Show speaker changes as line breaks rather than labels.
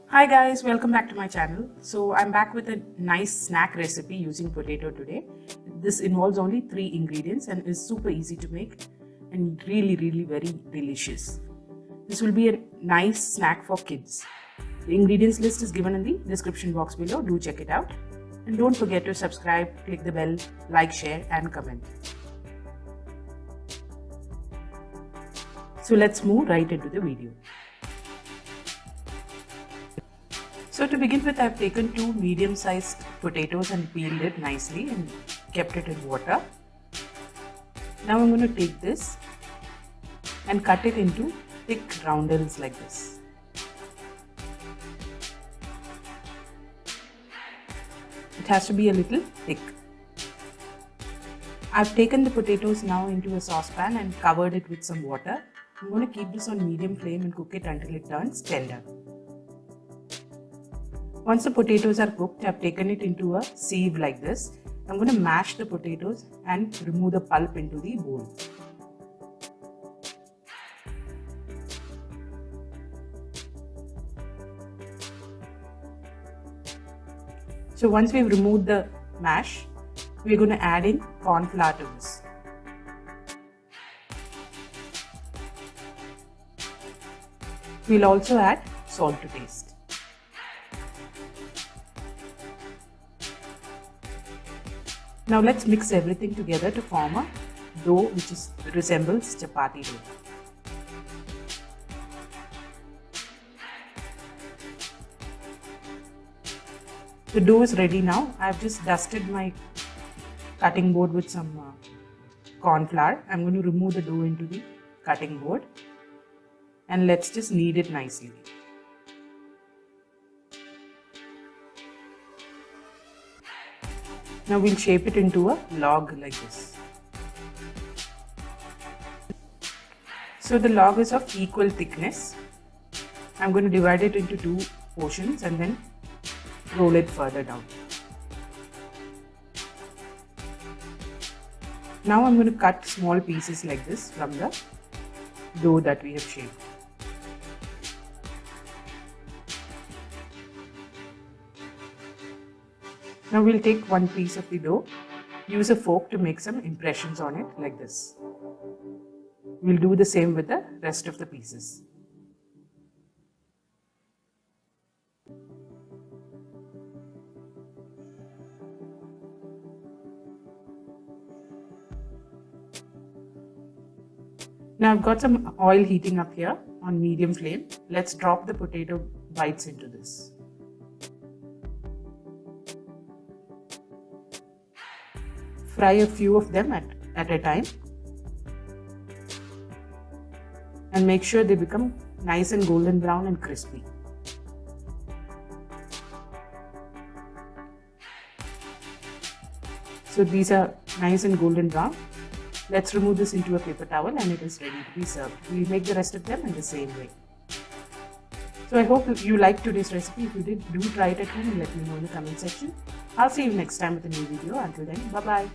Hi guys, welcome back to my channel. So I'm back with a nice snack recipe using potato today. This involves only 3 ingredients and is super easy to make and really very delicious. This will be a nice snack for kids. The ingredients list is given in the description box below. Do check it out. And don't forget to subscribe, click the bell, like, share and comment. So let's move right into the video. So to begin with, I've taken 2 medium-sized potatoes and peeled it nicely and kept it in water. Now I'm going to take this and cut it into thick roundels like this. It has to be a little thick. I've taken the potatoes now into a saucepan and covered it with some water. I'm going to keep this on medium flame and cook it until it turns tender. Once the potatoes are cooked, I've taken it into a sieve like this. I'm going to mash the potatoes and remove the pulp into the bowl. So once we've removed the mash, we're going to add in cornflour to this. We'll also add salt to taste. Now let's mix everything together to form a dough which resembles chapati dough. The dough is ready now. I've just dusted my cutting board with some corn flour. I'm going to remove the dough into the cutting board and let's just knead it nicely. Now we'll shape it into a log like this. So the log is of equal thickness. I'm going to divide it into 2 portions and then roll it further down. Now I'm going to cut small pieces like this from the dough that we have shaped. Now we'll take one piece of the dough, use a fork to make some impressions on it like this. We'll do the same with the rest of the pieces. Now I've got some oil heating up here on medium flame. Let's drop the potato bites into this. Fry a few of them at a time and make sure they become nice and golden brown and crispy. So these are nice and golden brown. Let's remove this into a paper towel and it is ready to be served. We'll make the rest of them in the same way. So I hope you liked today's recipe. If you did, do try it at home and let me know in the comment section. I'll see you next time with a new video. Until then, bye-bye.